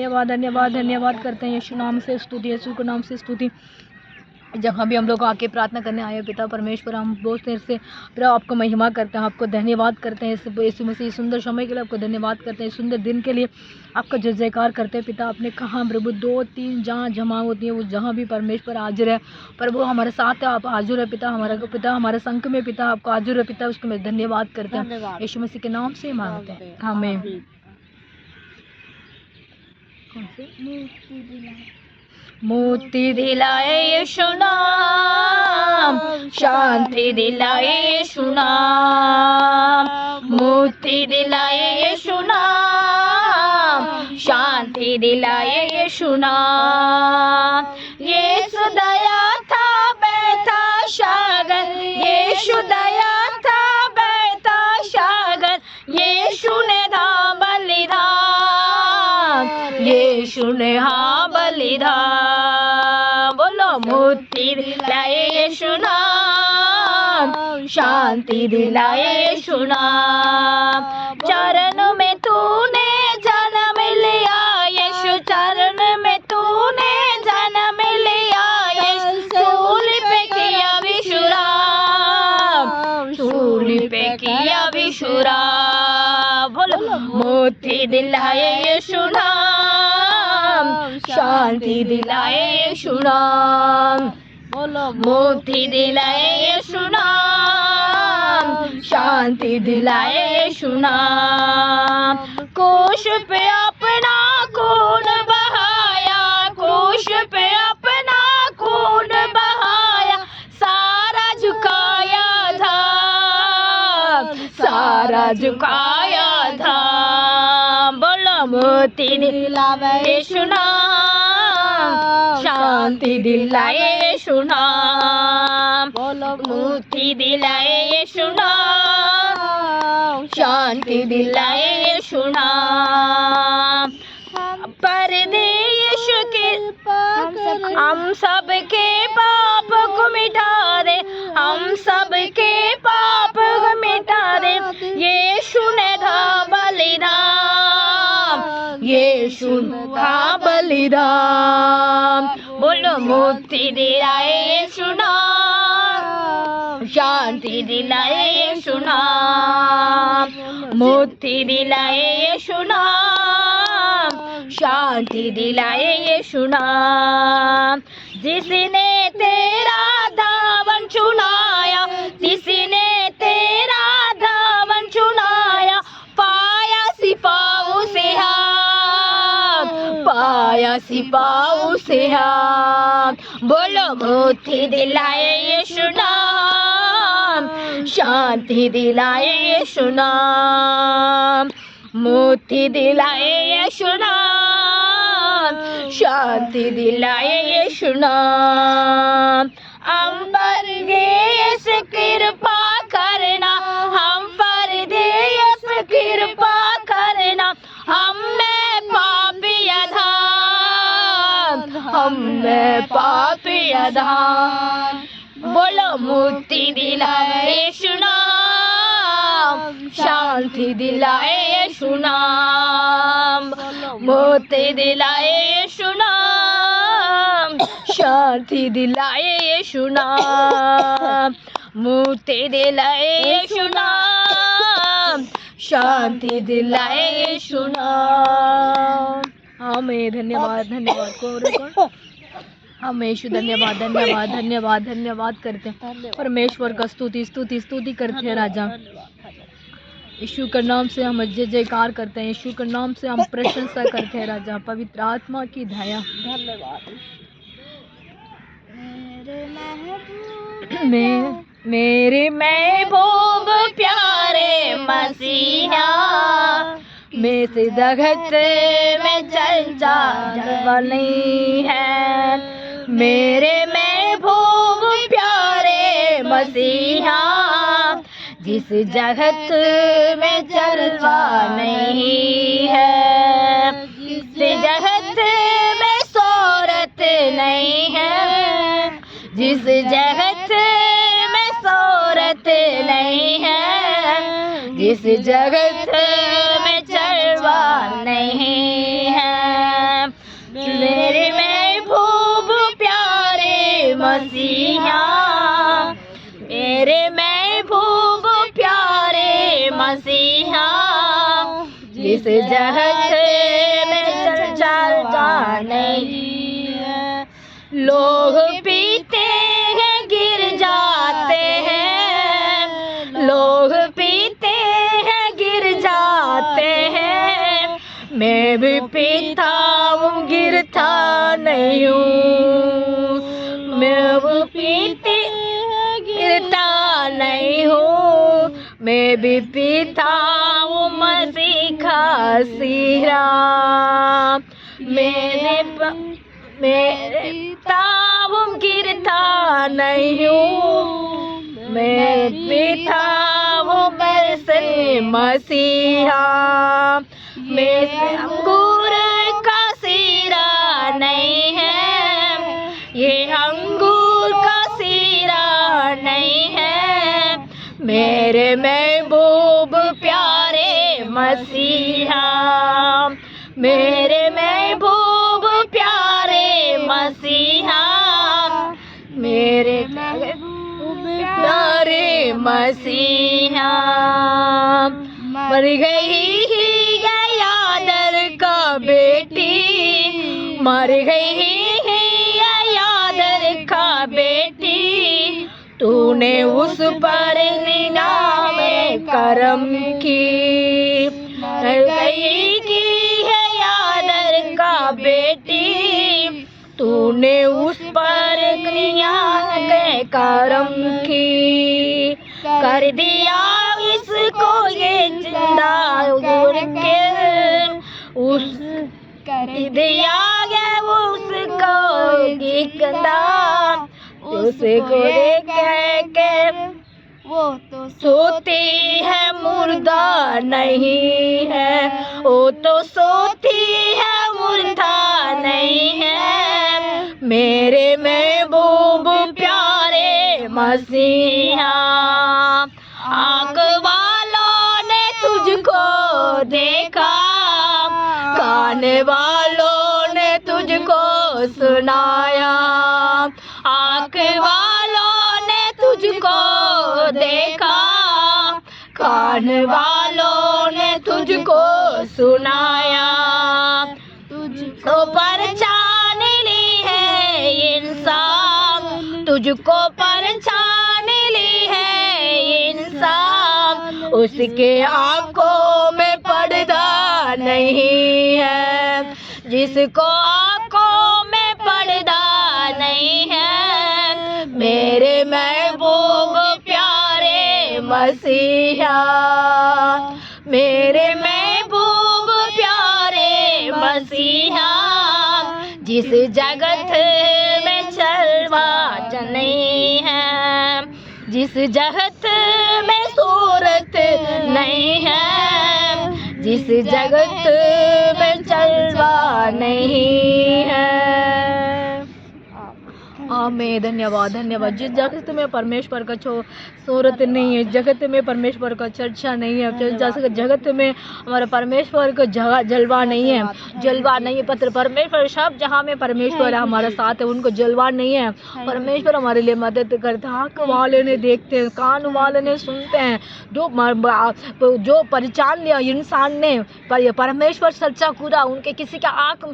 धन्यवाद धन्यवाद धन्यवाद करते हैं यीशु नाम से स्तुति, यीशु के नाम से स्तुति। जहाँ भी हम लोग आके प्रार्थना करने आए पिता परमेश्वर, हम बहुत देर से पिता आपको महिमा करते हैं, आपको धन्यवाद करते हैं यीशु मसीह सुंदर समय के लिए आपको धन्यवाद करते हैं, सुंदर दिन के लिए आपका जय जयकार करते हैं पिता। आपने कहा प्रभु 2-3 जहाँ जमा होती है वो जहाँ भी परमेश्वर हाजिर है, प्रभु हमारे साथ है, आप हाजिर है पिता, हमारे संघ में पिता आपको हाजिर है पिता, उसको मैं धन्यवाद करते हैं यीशु मसीह के नाम से मांगते हैं हमें। मुक्ति दिलाए यीशु नाम, शांति दिलाए यीशु नाम, मुक्ति दिलाए यीशु नाम, शांति दिलाए यीशु नाम। यीशु दया था बैठा सागर, यीशु दया था बैठा सागर, यीशु ने था बलिदान, यीशु ने हाँ बलिदान। बोलो मुक्ति दिलाए यीशु नाम, शांति दिलाए यीशु नाम। चरण में तूने जन्म लिया यीशु, चरण में तूने जन्म लिया यीशु, सूली पे किया विश्राम, सूली पे किया विश्राम। बोलो मुक्ति दिलाए यीशु नाम, शांति दिलाए यीशु नाम। बोलो मुक्ति दिलाए यीशु नाम, शांति दिलाए यीशु नाम। क्रूस पे अपना खून बहाया, क्रूस पे अपना खून बहाया, सारा झुकाया था, सारा झुकाया था। बोलो मुक्ति दिलाए यीशु नाम, शांति दिलाए यीशु नाम। बोलो मुक्ति दिलाए यीशु नाम, शांति दिलाए यीशु नाम। पर्दे यीशु के हम सबके पाप को मिटा दे, हम सबके पाप को मिटा दे, यीशु ने था बलिदान, यीशु का बलिदान। बोलो मुक्ति दिलाए यीशु नाम, शांति दिलाए यीशु नाम, मुक्ति दिलाए यीशु नाम, शांति दिलाए यीशु नाम। जिसने तेरा दामन चुनाया, जिसने तेरा दामन चुनाया, पाया सिपाहू से हाथ, पाया सिपाहू से हाथ। बोलो मुक्ति दिलाए यीशु नाम, शांति दिलाए यीशु नाम, मुक्ति दिलाए यीशु नाम, शांति दिलाए यीशु नाम। हम पर देश कृपा करना, हम पर देश कृपा करना, हमें पापी अधान, हमें पापी अधान। बोलो मुक्ति दिलाए यीशु नाम, शांति दिलाए यीशु नाम, मुक्ति दिलाए यीशु नाम, शांति दिलाए यीशु नाम, मुक्ति दिलाए यीशु नाम, शांति दिलाए यीशु नाम। हमें धन्यवाद धन्यवाद को हम यीशु धन्यवाद धन्यवाद धन्यवाद धन्यवाद करते हैं परमेश्वर का स्तुति स्तुति स्तुति करते हैं राजा। यीशु के नाम से हम जय जयकार करते हैं, यीशु के नाम से हम प्रशंसा करते हैं राजा। पवित्र आत्मा की दया धन्यवाद। मेरे महबूब प्यारे मसीहा, मैं से जगत में चल जाने है। मेरे महबूब प्यारे मसीहा, जिस जगत में चलवा नहीं है, जिस जगत में शोहरत नहीं है, जिस जगत में शोहरत नहीं है, जिस जगत में चलवा नहीं है। जगत में चलता नहीं है। लोग पीते हैं गिर जाते हैं, लोग पीते हैं गिर जाते हैं, मैं भी पीता हूँ गिरता नहीं हूँ, मैं भी पीते गिरता नहीं हूँ, मैं भी पीता हूँ मसीह का सीरा। मेरे पीता हूँ गिरता नहीं हूँ, मैं पीता हूँ बरसे मसीहा। मेरे अंगूर का सीरा नहीं है, ये अंगूर का सीरा नहीं है, मेरे महबूब प्यारे मसीहा, मेरे महबूब प्यारे मसीहा, मेरे महबूब प्यारे मसीहा। मर गई यादर का बेटी, मर गई यादर का बेटी, तूने उस पर निगाह में करम की। मर गई की है यादर का बेटी, तूने उस पर निगाह में करम की। कर दिया इसको ये जिंदा उड़ के, उस कर दिया गया उसको जिंदा, उसको देख के वो तो सोती है मुर्दा नहीं है, वो तो सोती है मुर्दा नहीं है, मेरे महबूब प्यारे मसीहा। आँख वालों ने तुझको देखा, कान वालों ने तुझको सुनाया, आँख वालों ने तुझको देखा, कान वालों ने तुझको सुनाया, तुझको पहचान ली है इंसान, तुझको पहचान ली है इंसान, उसके आँखों में पर्दा नहीं है, जिसको आँखों में पर्दा नहीं है, मेरे महबूब प्यारे मसीहा, मेरे महबूब प्यारे मसीहा। जिस जगत में चलवा नहीं है, जिस जगत में सूरत नहीं है, जिस जगत में चलवा नहीं है। आमीन। धन्यवाद धन्यवाद। जिस जगत में परमेश्वर का सूरत नहीं है, जगत में परमेश्वर का चर्चा नहीं है, जगत में हमारे परमेश्वर का जलवा नहीं है, जलवा नहीं है। पत्र परमेश्वर सब जहाँ में परमेश्वर है हमारा साथ है, उनको जलवा नहीं है। परमेश्वर हमारे लिए मदद करते हैं। आँख वाले ने देखते हैं, कान वाले ने सुनते हैं, जो पहचान लिया इंसान ने परमेश्वर सच्चा खुदा, उनके किसी का आँख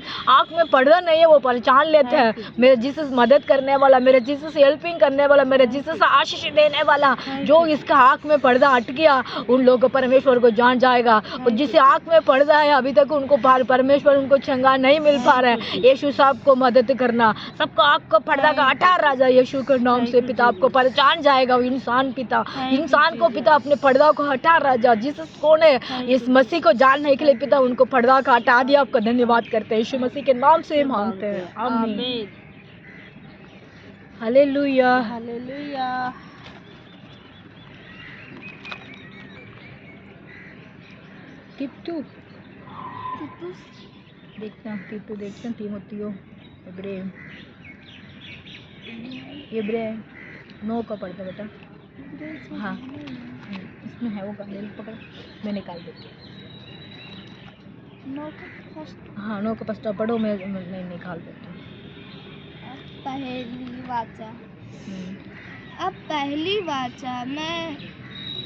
में पर्दा नहीं है, वो पहचान लेते हैं। मेरे जिससे मदद करने वाला, मेरे जिससे हेल्पिंग करने वाला, मेरे जिससे आशीष देने वाला, जो इसका आँख में पर्दा हट गया उन लोगों को परमेश्वर को जान जाएगा। और जिसे आँख में पर्दा है अभी तक उनको परमेश्वर उनको चंगा नहीं मिल पा रहा है, यीशु साहब को मदद करना। सबको आँख को पर्दा का हटा राजा यीशु के नाम से पिता आपको पहचान जाएगा। इंसान पिता, इंसान को पिता अपने पर्दा को हटा राजा, जिस ने इस मसीह को जानने के लिए पिता उनको पर्दा का हटा दिया। आपका धन्यवाद करते हैं, यीशु मसीह के नाम से मांगते हैं, आमीन। Hallelujah hallelujah. तीतुस देखते हैं, तीमुथियो इब्राहिम 9 का पढ़ता बेटा। हाँ इसमें है वो गाने, पकड़ मैं निकाल देती हूँ। 9 का फर्स्ट पढ़ो, मैं निकाल देती हूँ। पहली वाचा। अब पहली वाचा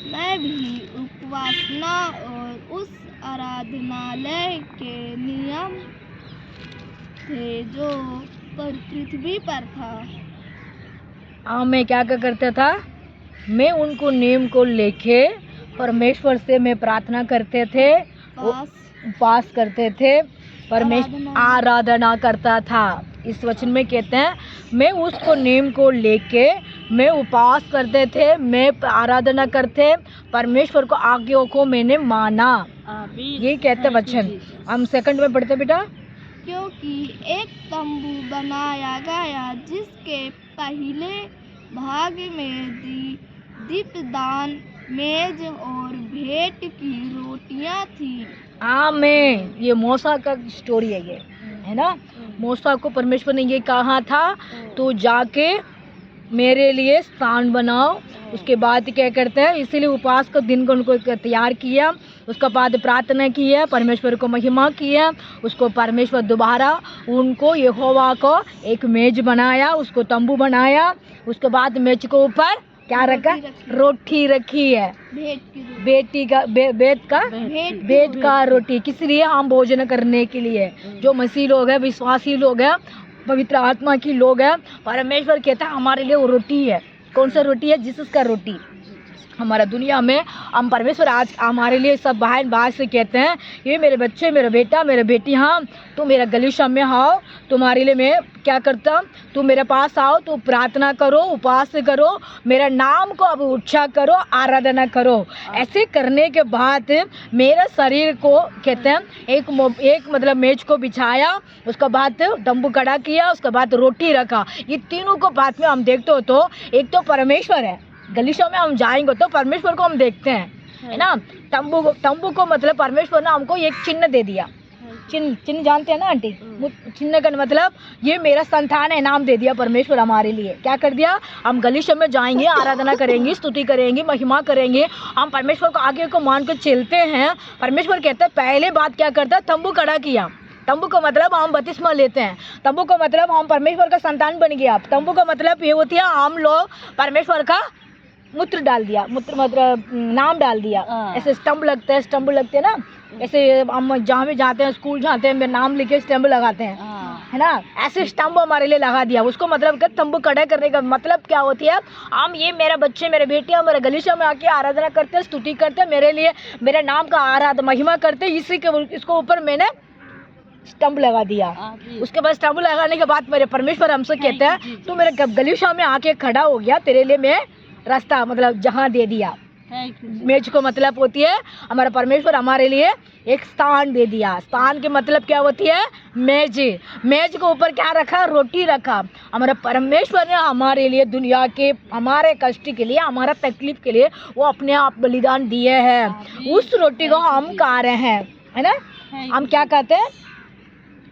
मैं भी उपवासना और उस आराधनालय के नियम थे जो पर पृथ्वी पर था। मैं क्या क्या करता था, मैं उनको नियम को लेके परमेश्वर से मैं प्रार्थना करते थे, उपवास करते थे, परमेश्वर आराधना करता था। इस वचन में कहते हैं मैं उसको नियम को लेके मैं उपवास करते थे, मैं आराधना करते, परमेश्वर को आज्ञाओं को मैंने माना। ये कहते वचन। हम सेकंड में पढ़ते बेटा। क्योंकि एक तंबू बनाया गया जिसके पहले भाग में दीपदान, मेज और भेंट की रोटियां थी। आमीन। ये मूसा का स्टोरी है, ये है ना। मूसा को परमेश्वर ने ये कहा था तो जाके मेरे लिए स्थान बनाओ। उसके बाद क्या करते हैं, इसीलिए उपवास का दिन को उनको तैयार किया। उसके बाद प्रार्थना की है, परमेश्वर को महिमा की है। उसको परमेश्वर दोबारा उनको यहोवा को एक मेज बनाया, उसको तंबू बनाया। उसके बाद मेज के ऊपर क्या रखा, रोटी रखी है, भेंट का रोटी। किस लिए, हम भोजन करने के लिए। जो मसीह लोग हैं, विश्वासी लोग हैं, पवित्र आत्मा की लोग हैं, परमेश्वर कहता है हमारे लिए वो रोटी है। कौन सा रोटी है, जीसस का रोटी। हमारा दुनिया में हम परमेश्वर आज हमारे लिए सब बहन भाई से कहते हैं, ये मेरे बच्चे, मेरा बेटा, मेरे बेटी, हाँ तो मेरा गलीशा में आओ, तुम्हारे लिए मैं क्या करता, तुम मेरे पास आओ, तो प्रार्थना करो, उपवास करो, मेरा नाम को अब ऊंचा करो, आराधना करो। ऐसे करने के बाद मेरा शरीर को कहते हैं एक मतलब मेज को बिछाया, उसके बाद तंबू खड़ा किया, उसके बाद रोटी रखा। ये तीनों को बाद में हम देखते हो तो एक तो परमेश्वर है, गलीशा में हम जाएंगे तो परमेश्वर को हम देखते हैं, है ना। तंबू को मतलब परमेश्वर ने हमको एक चिन्ह दे दिया। चिन्ह जानते हैं ना आंटी, चिन्ह का मतलब ये मेरा संतान है, नाम दे दिया परमेश्वर हमारे लिए। क्या कर दिया, हम गलीशा में जाएंगे, आराधना करेंगे, स्तुति करेंगे, महिमा करेंगे, हम परमेश्वर को आगे को मान कर चलते हैं। परमेश्वर कहता है पहले बात क्या करता है, तंबू खड़ा किया। तंबू का मतलब हम बपतिस्मा लेते हैं, तंबू का मतलब हम परमेश्वर का संतान बन गया। तंबू का मतलब ये होती है हम लोग परमेश्वर का मूत्र डाल दिया, मूत्र मतलब नाम डाल दिया। ऐसे स्टम्प लगते हैं, स्टम्प लगते हैं ना, ऐसे हम जहाँ भी जाते हैं, स्कूल जाते हैं, मेरा नाम लिखे स्टम्प लगाते हैं, है ना। ऐसे स्टम्प हमारे लिए लगा दिया। उसको मतलब क्या, तंबू खड़ा करने का मतलब क्या होती है, हम ये मेरा बच्चे, मेरे बेटियाँ, मेरे गलीशा में आके आराधना करते हैं, स्तुति करते हैं, मेरे लिए मेरे नाम का आराधना महिमा करते हैं। इसी के इसको ऊपर मैंने स्टम्प लगा दिया। उसके बाद स्टम्प लगाने के बाद मेरे परमेश्वर हमसे कहते हैं तू मेरे गलीशा में आके खड़ा हो गया, तेरे लिए मैं रास्ता मतलब जहाँ दे दिया। मेज को मतलब होती है हमारा परमेश्वर हमारे लिए एक स्थान दे दिया। स्थान के मतलब क्या होती है, मेज। मेज के ऊपर क्या रखा, रोटी रखा। हमारा परमेश्वर ने हमारे लिए दुनिया के हमारे कष्ट के लिए, हमारा तकलीफ के लिए वो अपने आप बलिदान दिए हैं। उस रोटी को हम खा रहे हैं, है ना। हम क्या कहते हैं,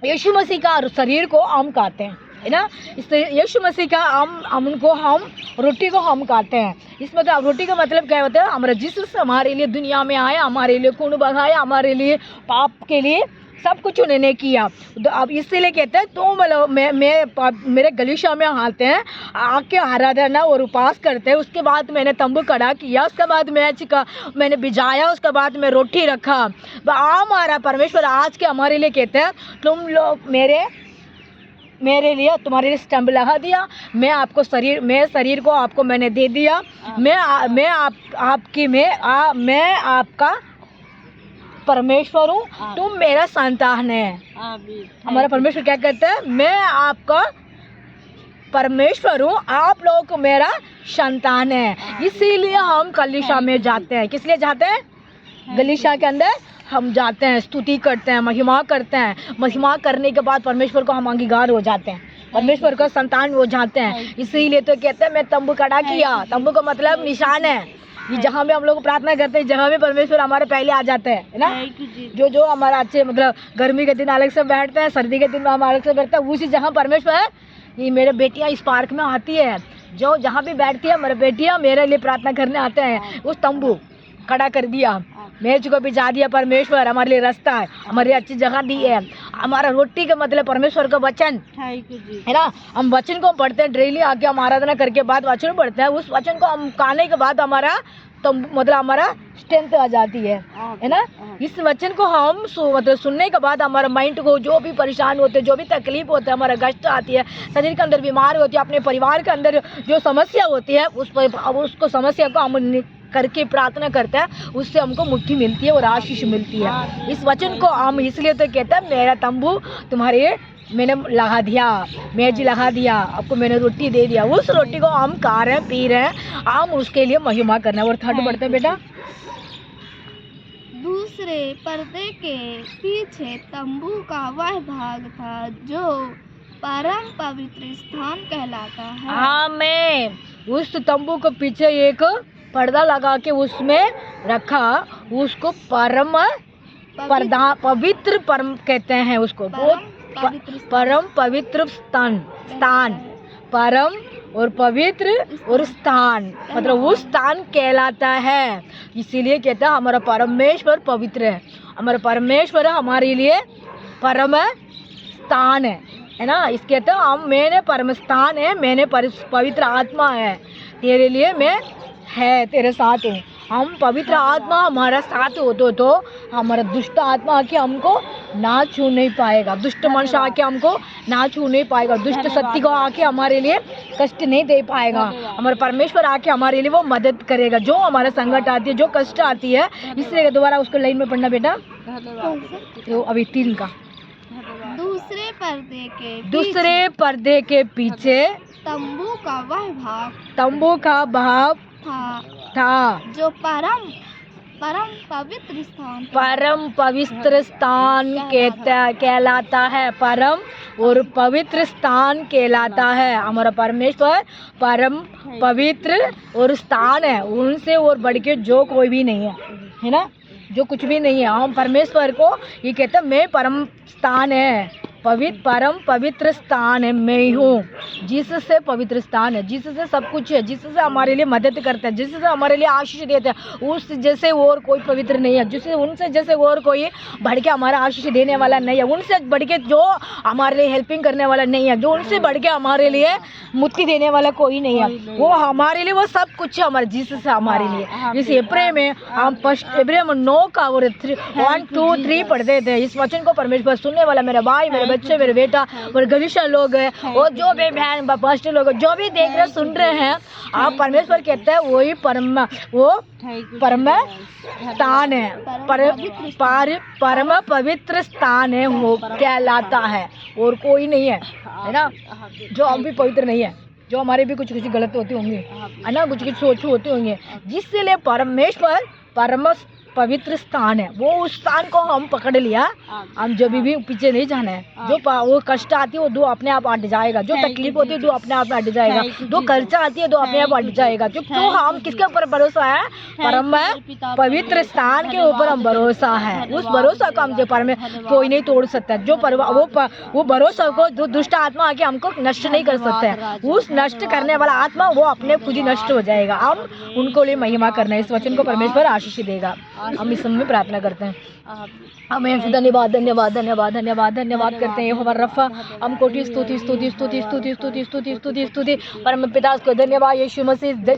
यीशु मसीह का शरीर को हम खाते हैं, है ना। इससे यीशु मसीह का हम रोटी को हम खाते हैं। इस मतलब रोटी का मतलब क्या होता है, हमारा जीसस हमारे लिए दुनिया में आया, हमारे लिए खून बहाया, हमारे लिए पाप के लिए सब कुछ उन्होंने किया। तो अब इसीलिए कहते हैं तो मतलब मेरे गलीशा में आते हैं, आके आराधना और उपवास करते हैं। उसके बाद मैंने तंबू खड़ा किया, उसके बाद मैंने भिजाया, उसके बाद मैं रोटी रखा। हमारा परमेश्वर आज के हमारे लिए कहते हैं तुम लोग मेरे लिए तुम्हारे लिए स्टम्प लगा दिया, मैं आपको शरीर को आपको मैंने दे दिया। मैं आपका परमेश्वर हूँ, तुम मेरा संतान है। हमारा परमेश्वर क्या कहता है, मैं आपका परमेश्वर हूँ, आप लोग मेरा संतान है। इसीलिए हम गलीशा में जाते हैं। किस लिए जाते हैं, गलीशा के अंदर हम जाते हैं, स्तुति करते हैं, महिमा करते हैं। महिमा करने के बाद परमेश्वर को हम अंगीकार हो जाते हैं, परमेश्वर का संतान हो जाते हैं। इसीलिए तो कहते हैं मैं तंबू खड़ा किया। तंबू का मतलब निशान है, ये जहाँ भी हम लोग प्रार्थना करते हैं, जहाँ भी परमेश्वर हमारे पहले आ जाते हैं, है ना। जो हमारा अच्छे मतलब गर्मी के दिन अलग से बैठते हैं, सर्दी के दिन हम अलग से बैठते हैं, उसी जहाँ परमेश्वर है। ये मेरे बेटियाँ इस पार्क में आती है, जो जहाँ भी बैठती है मेरे बेटियाँ मेरे लिए प्रार्थना करने आते हैं। उस तंबू खड़ा कर दिया, मेज को बिछा दिया। परमेश्वर हमारे लिए रास्ता है, हमारे लिए अच्छी जगह दी है। हमारा रोटी का मतलब परमेश्वर का वचन है ना। हम वचन को पढ़ते हैं डेली, आके हम आराधना करके बाद वचन पढ़ते हैं। उस वचन को हम खाने के बाद हमारा मतलब हमारा स्ट्रेंथ आ जाती है ना। इस वचन को हम मतलब सुनने के बाद हमारा माइंड को जो भी परेशान होते हैं, जो भी तकलीफ होता है, हमारा कष्ट आती है, शरीर के अंदर बीमार होती है, अपने परिवार के अंदर जो समस्या होती है उसको समस्या को हम करके प्रार्थना करते हैं, उससे हमको मुक्ति मिलती है और आशीष मिलती है। इस वचन को हम इसलिए तो कहते हैं, मेरा तंबू तुम्हारे मैंने लगा दिया, मेज लगा दिया, आपको मैंने रोटी दे दिया। उस रोटी को हम खा रहे हैं, पी रहे हैं, हम उसके लिए महिमा करना है। और थर्ड बढ़ते हैं बेटा। दूसरे पर्दे के पीछे तंबू का वह भाग था जो परम पवित्र स्थान कहलाता है। हाँ, मैं उस तंबू के पीछे एक पर्दा लगा के उसमें रखा, उसको परम पवित्र परम कहते हैं उसको। परम पवित्र स्थान, परम और पवित्र और स्थान, मतलब वो स्थान कहलाता है। इसीलिए कहता है हमारा परमेश्वर पवित्र है, हमारा परमेश्वर हमारे लिए परम स्थान है ना। इसके कहते हैं हम मैंने परम स्थान है, मैंने पवित्र आत्मा है, तेरे लिए मैं है, तेरे साथ हूँ। हम पवित्र आत्मा हमारा साथ हो तो हमारा दुष्ट आत्मा आके हमको ना छू नहीं पाएगा, दुष्ट मनुष्य आके हमको ना छू नहीं पाएगा, दुष्ट शक्ति को आके हमारे लिए कष्ट नहीं दे पाएगा। हमारा परमेश्वर आके हमारे लिए वो मदद करेगा। जो हमारा संकट आती है, जो कष्ट आती है, इसलिए दोबारा उसको लाइन में पढ़ना बेटा। तो अभी 3 का दूसरे पर्दे के पीछे तंबू का भाग था जो परम पवित्र स्थान कहलाता है। परम और पवित्र स्थान कहलाता है। हमारा परमेश्वर परम पवित्र और स्थान है, उनसे और बढ़ के जो कोई भी नहीं है ना, जो कुछ भी नहीं है। हम परमेश्वर को ये कहते हैं मैं परम स्थान है, परम पवित्र स्थान है, मैं हूँ। जिससे पवित्र स्थान है, जिससे सब कुछ है, जिससे हमारे लिए मदद करता है, जिससे हमारे लिए आशीष देता है। उस जैसे और कोई पवित्र नहीं है, जिससे उनसे जैसे और कोई बढ़ के हमारा आशीष देने वाला नहीं है, उनसे बढ़ के जो हमारे लिए हेल्पिंग करने वाला नहीं है, जो उनसे बढ़ के हमारे लिए मुक्ति देने वाला कोई नहीं है। वो हमारे लिए वो सब कुछ है हमारे, जिससे हमारे लिए। जैसे इब्राहिम में हम इब्राहिम 9 का और 1, 2, 3 पढ़ते थे। इस वचन को परमेश्वर सुनने वाला मेरा भाई, मेरे बच्चे, मेरे बेटा और गरीशा लोग हैं, और जो भी बहन पास्टर लोग जो भी देख रहे सुन रहे हैं, आप परमेश्वर कहते हैं वही परम स्थान है, परम पवित्र स्थान है, वो कहलाता है और कोई नहीं है ना। जो हम भी पवित्र नहीं है, जो हमारे भी कुछ किसी गलत होते होंगे है ना, कुछ सोच होते होंगे, जिससे परमेश्वर परम पवित्र स्थान है। वो उस स्थान को हम पकड़ लिया, हम जब भी पीछे नहीं जाना है। जो वो कष्ट आती है वो दो अपने आप हट जाएगा, जो तकलीफ होती है वो अपने आप हट जाएगा, जो खर्चा आती है तो अपने आप हट जाएगा। क्यों हम किसके ऊपर भरोसा है? परम पवित्र स्थान के ऊपर हम भरोसा है। उस भरोसा को हम जो पर में कोई नहीं तोड़ सकता। जो वो भरोसा को जो दुष्ट आत्मा आके हमको नष्ट नहीं कर सकता है। उस नष्ट करने वाला आत्मा वो अपने खुद ही नष्ट हो जाएगा। हम उनको लिए महिमा करना है। इस वचन को परमेश्वर आशीष देगा। हम इस समय प्रार्थना करते हैं। हमें धन्यवाद धन्यवाद धन्यवाद धन्यवाद धन्यवाद करते हैं। यहोवा रफ़ा, हम कोटि स्तुति स्तुति स्तुति स्तुति स्तुति स्तुति स्तुति स्तुति परम पिता को धन्यवाद। यीशु मसीह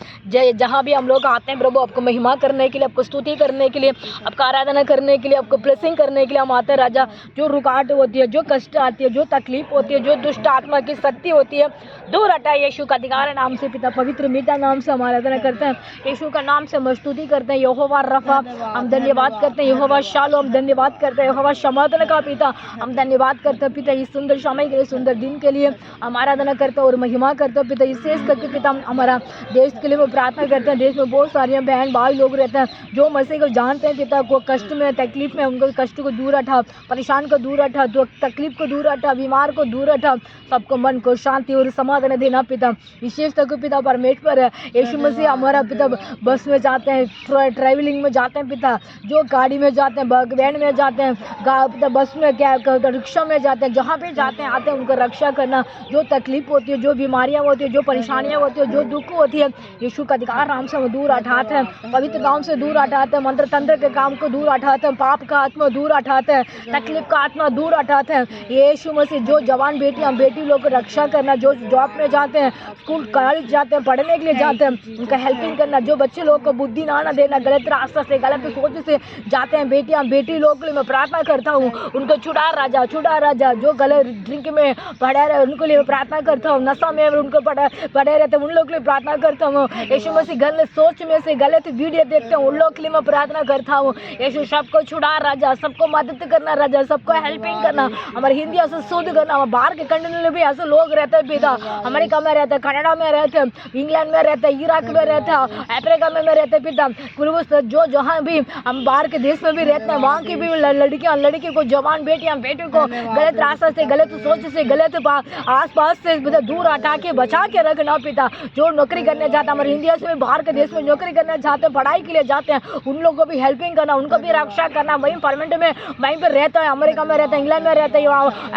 जहाँ भी हम लोग आते हैं प्रभु, आपको महिमा करने के लिए, आपको स्तुति करने के लिए, आपका आराधना करने के लिए, आपको ब्लेसिंग करने के लिए हम आते हैं राजा। जो रुकावट होती है, जो कष्ट आती है, जो तकलीफ होती है, जो दुष्ट आत्मा की शक्ति होती है, दूर हटा यीशु का अधिकार नाम से पिता पवित्र मीठा नाम से हम आराधना करते हैं। यीशु का नाम से हम स्तुति करते हैं। यहोवा रफ़ा हम धन्यवाद करते हैं। यहोवा शालोम हम धन्यवाद करते हैं। यहोवा समाधान का पिता हम धन्यवाद करते हैं पिता, इस सुंदर समय के लिए, सुंदर दिन के लिए हम आराधना करते हैं और महिमा करते हैं पिता। विशेष करके पिता हमारा देश के लिए वो प्रार्थना करते हैं। देश में बहुत सारे बहन भाई लोग रहते हैं जो मसीह को जानते हैं पिता, को कष्ट में तकलीफ में, उनको कष्ट को दूर हटा, परेशान को दूर हटा, तो तकलीफ को दूर हटा, बीमार को दूर हटा, सबको मन को शांति और समाधान देना पिता। विशेष करके पिता परमेश्वर है यीशु मसीह हमारा पिता बस में जाते हैं, ट्रैवलिंग में जाते हैं पिता, जो गाड़ी में जाते हैं, ट्रक वैन में जाते हैं, बस में, क्या रिक्शा में जाते हैं, जहाँ भी जाते हैं आते हैं, उनको रक्षा करना। जो तकलीफ होती है, जो बीमारियाँ होती है, जो परेशानियाँ होती है, जो दुख होती है, यीशु का अधिकार नाम से वो दूर हटाते हैं, पवित्र नाम से दूर हटाते हैं, मंत्र तंत्र के काम को दूर हटाते हैं, पाप का आत्मा दूर हटाते हैं, तकलीफ का आत्मा दूर हटाते हैं। यीशु मसीह जो जवान बेटियाँ बेटी लोग को रक्षा करना, जो जॉब में जाते हैं, स्कूल कॉलेज जाते हैं, पढ़ने के लिए जाते हैं, उनका हेल्पिंग करना, जो बच्चे लोग को बुद्धि ना देना, गलत रास्ता से गलत सोच से जाते हैं बेटियाँ बेटी लोग के लिए मैं प्रार्थना करता हूँ, उनको छुड़ा राजा, जो गलत ड्रिंक में पड़े रहे उनको लिए प्रार्थना करता हूँ, नशा में उनको पड़े रहते उन लोग के लिए प्रार्थना करता हूँ। यीशु मसीह गलत सोच में से गलत वीडियो देखते हैं उन लोग के लिए मैं प्रार्थना करता हूँ। यीशु सबको छुड़ा राजा, सबको मदद करना राजा, सबको हेल्पिंग करना, हमारे हिंदी ऐसे शुद्ध करना। हमारे बाहर के कंट्री में भी ऐसे लोग रहते हैं पिता, अमेरिका में रहते हैं, कनाडा में रहते हैं, इंग्लैंड में रहते हैं, इराक में रहते हैं, अफ्रीका में रहते हैं पिता, जो जहाँ भी हम बाहर के देश में भी रहते हैं वहाँ की भी लड़की को, जवान बेटियाँ बेटी को गलत रास्ते से, गलत सोच से, गलत आसपास से दूर हटा के बचा के रखना पिता। जो नौकरी करने जाते हैं हमारे इंडिया से बाहर के देश में नौकरी करने जाते हैं, पढ़ाई के लिए जाते हैं, उन लोगों को भी हेल्पिंग करना, उनको भी रक्षा करना। वहीं परमानेंट में वहीं पर रहता है, अमेरिका में रहते हैं, इंग्लैंड में रहते हैं,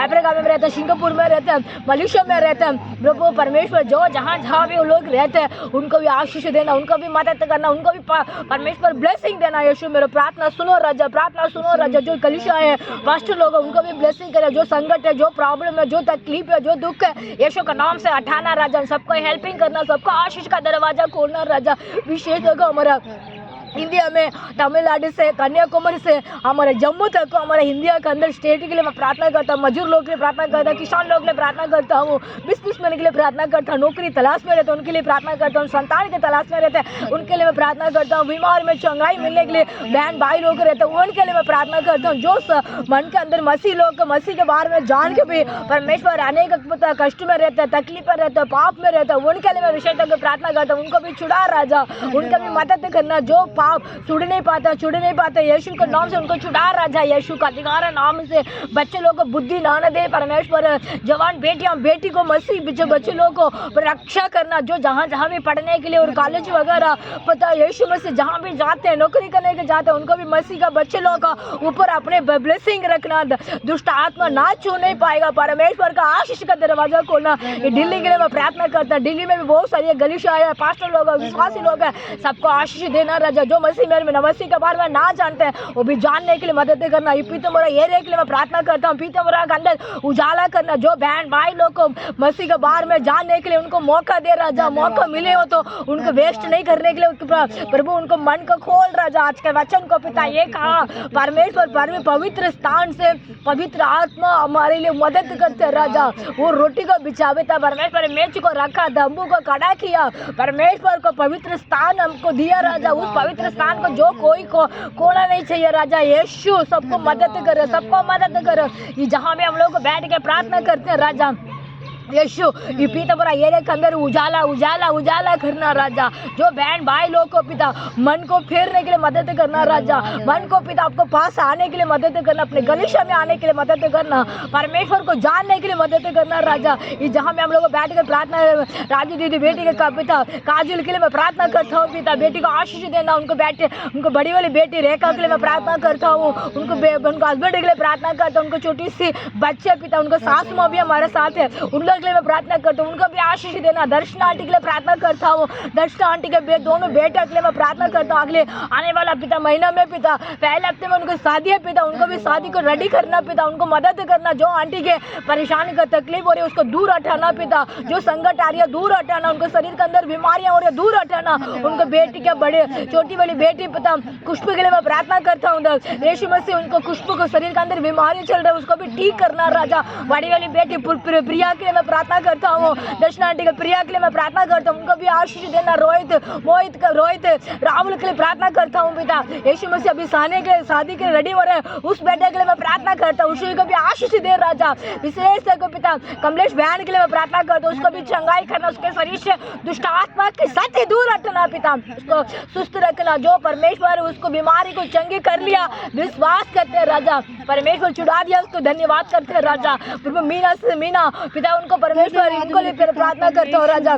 अफ्रीका में रहते हैं, सिंगापुर में रहते हैं, मलेशिया में रहते हैं। प्रभु परमेश्वर जो जहाँ भी वो लोग रहते हैं उनको भी आशीष देना, उनको भी मदद करना, उनको भी परमेश्वर ब्लेसिंग देना। यीशु मेरे प्रार्थना सुनो राजा, प्रार्थना सुनो राजा। जो कलीसिया है, पास्टर लोग, उनको भी ब्लेसिंग करे। जो संकट है, जो प्रॉब्लम है, जो तकलीफ है, जो दुख है, यीशु का नाम से हटाना राजा। सबको हेल्पिंग करना, सबको आशीष का दरवाजा खोलना राजा। विशेष जगह हमारा इंडिया में तमिलनाडु से कन्याकुमारी से हमारे जम्मू तक, हमारे इंडिया के अंदर स्टेट के लिए मैं प्रार्थना करता हूँ। मजदूर लोग के लिए प्रार्थना करता हूँ, किसान लोग के लिए प्रार्थना करता हूँ, बिजनेसमैन के लिए प्रार्थना करता हूँ, नौकरी तलाश में रहते हैं उनके लिए प्रार्थना करता हूँ, संतान के तलाश में रहते हैं उनके लिए मैं प्रार्थना करता हूँ, बीमार में चंगाई मिलने के लिए बहन भाई लोग रहते हैं उनके लिए मैं प्रार्थना करता हूँ। जो मन के अंदर मसीह लोग मसीह के बारे में जान के भी परमेश्वर अनेक कष्ट में रहता है, तकलीफ में रहता है, पाप में रहता है, उनके लिए मैं विशेष तक प्रार्थना करता हूँ। उनको भी छुड़ा राजा, उनका भी मदद करना। जो पाप छुड़ नहीं पाता यीशु के नाम से उनको छुड़ा राजा। यीशु का अधिकार नाम से बच्चे लोग को बुद्धि ना दे परमेश्वर। जवान बेटियां बेटी को मसीह जो बच्चे लोग को रक्षा करना, जो जहाँ भी पढ़ने के लिए और कॉलेज वगैरह पता यीशु मसीह जहाँ भी जाते हैं, नौकरी करने के जाते हैं, उनको भी मसीह का बच्चे लोग का ऊपर अपने ब्लेसिंग रखना। दुष्ट आत्मा ना छू नहीं पाएगा, परमेश्वर का आशीष का दरवाजा खोलना। ये दिल्ली के लिए मैं प्रार्थना करता हूँ। दिल्ली में भी बहुत सारी गलीशा है, पास्टर लोग है, विश्वासी लोग है, सबको आशीष देना राजा। जो मसीह मेरे में मसीह के बारे में ना जानते हैं वो भी जानने के लिए मदद करना। ये पीतमोरा एरिया के लिए मैं प्रार्थना करता हूँ, पीतमोरा के अंदर उजाला करना। जो बहन भाई लोग को मसीह के बारे में जानने के लिए उनको मौका दे राजा, मौका मिले हो तो उनको वेस्ट नहीं करने के लिए प्रभु उनको मन को खोल राजा। आज के वचन को पिता ये कहा परमेश्वर पवित्र स्थान से पवित्र आत्मा हमारे लिए मदद करते राजा। वो रोटी को बिछावे था, परमेश्वर मेज को रखा, तंबू को खड़ा किया, परमेश्वर को पवित्र स्थान हमको दिया राजा। उस पवित्र स्थान को जो कोई को खोना नहीं चाहिए राजा। यीशु सबको मदद करे, सबको मदद करे। ये जहाँ भी हम लोग बैठ के प्रार्थना करते हैं राजा, यीशु ये पीतमोरा एरिया के अंदर उजाला उजाला उजाला करना राजा। जो बहन भाई लोग को पिता मन को फेरने के लिए मदद करना राजा, मन को पिता आपको पास आने के लिए मदद करना, अपने गलीशा में आने के लिए मदद करना, परमेश्वर को जानने के लिए मदद करना राजा। ये जहाँ में हम लोग बैठ कर प्रार्थना, राजू दीदी बेटी के पिता काजल के लिए मैं प्रार्थना करता हूँ पिता, बेटी को आशीष देना। उनको बड़ी वाली बेटी रेखा के लिए मैं प्रार्थना करता हूँ, उनको हस्बैंड के लिए प्रार्थना करता हूँ, उनको छोटी सी बच्चे पिता, उनको सास माँ भी हमारे साथ है, उन लोग के लिए मैं प्रार्थना करता हूँ, उनको भी आशीष देना। दर्शन आंटी के लिए प्रार्थना करता हूँ, दर्शन आंटी के दोनों बेटे के लिए मैं प्रार्थना करता हूँ। अगले आने वाला पिता महीना में पिता पहले हफ्ते में उनको शादी है पिता, उनको भी शादी को रेडी करना पिता, उनको मदद करना। जो आंटी के परेशानी का तकलीफ हो रही है उसको दूर हटाना पिता, जो संकट आ रही है दूर हटाना, उनको शरीर के अंदर बीमारियां हो रही है दूर हटाना। उनको बेटी के बड़े छोटी वाली बेटी पिता खुशबू के लिए मैं प्रार्थना करता हूँ, यीशु मसीह उनको खुशबू को शरीर के अंदर बीमारी चल रही है उसको भी ठीक करना राजा। बड़ी वाली बेटी प्रिया के लिए मैं प्रार्थना करता हूँ, दर्शन आंटी के प्रिया के लिए मैं प्रार्थना करता हूँ, उनको भी आशीष देना। रोहित राहुल के लिए प्रार्थना करता हूँ पिता, यीशु मसीह अभी शादी के रेडी हो रहे हैं उस बेटे के लिए मैं प्रार्थना करता हूँ, उसी को भी आशीष दे राजा। विशेष को पिता कमलेश बहन के लिए मैं प्रार्थना करता हूँ, उसको भी चंगाई करना, उसके शरीर से दुष्ट आत्मा के साथ ही दूर हटना पिता, उसको सुस्त रखना। जो परमेश्वर उसको बीमारी को चंगी कर लिया, विश्वास करते हैं राजा, परमेश्वर छुड़ा दिया उसको धन्यवाद करते हैं राजा। प्रभु मीना पिता उनको उनको परमेश्वर उनको लिए फिर प्रार्थना करता हूँ राजा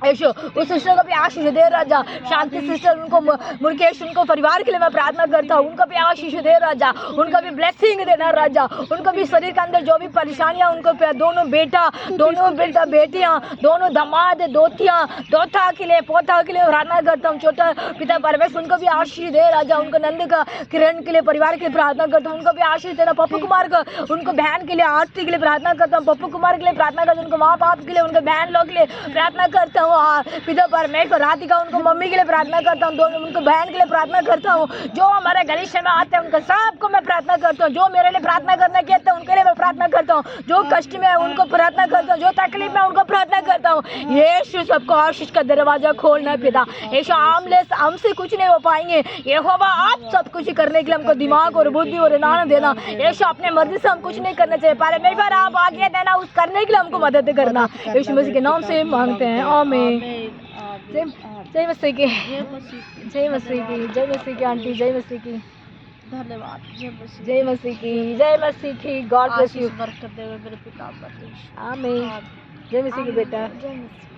यीशु। उस सिस्टर को भी आशीष दे राजा, शांति सिस्टर उनको मुकेश उनको परिवार के लिए मैं प्रार्थना करता हूँ, उनको भी आशीष दे राजा, उनको भी ब्लेसिंग देना राजा, उनको भी शरीर के अंदर जो भी परेशानियाँ उनको दोनों बेटा बेटियाँ, दोनों दामाद दोता के लिए पोता के लिए प्रार्थना करता हूँ। छोटा पिता परमेश्वर उनको भी आशीष दे राजा, उनको नंद का किरण के लिए परिवार के लिए प्रार्थना करता हूँ, उनको भी आशीष देना। पप्पू कुमार को उनको बहन के लिए आरती के लिए प्रार्थना करता हूँ, पप्पू कुमार के लिए प्रार्थना करता हूँ, उनको माँ बाप के लिए उनके बहन लोग के लिए प्रार्थना करता हूँ। पिता परमेश्वर राधिका उनको मम्मी के लिए प्रार्थना करता हूँ, दोनों उनको बहन के लिए प्रार्थना करता हूँ। जो हमारे गलीचे में आते हैं उनको सबको मैं प्रार्थना करता हूँ, जो मेरे लिए प्रार्थना करना कहते हैं उनके लिए मैं प्रार्थना करता हूँ, जो कष्ट में है उनको प्रार्थना करता हूँ, जो तकलीफ में उनको प्रार्थना करता हूँ। यीशु सबको आशीष का दरवाजा खोलना पिता यीशु, हमसे कुछ नहीं हो पाएंगे यहोवा, आप सब कुछ करने के लिए हमको दिमाग और बुद्धि और ज्ञान देना यीशु। अपने मर्जी से हम कुछ नहीं करना चाहिए, परमेश्वर आप आगे देना, उस करने के लिए हमको मदद करना यीशु मसीह के नाम से मांगते हैं, आमीन। जय मसीह की, जय मसीह की, जय मसीह की आंटी, जय मसीह की, धन्यवाद। जय मसीह की, जय मसीह की। God bless you. बरकत दे मेरे पिता परमेश्वर। आमीन। जय मसीह की बेटा। जय मसीह।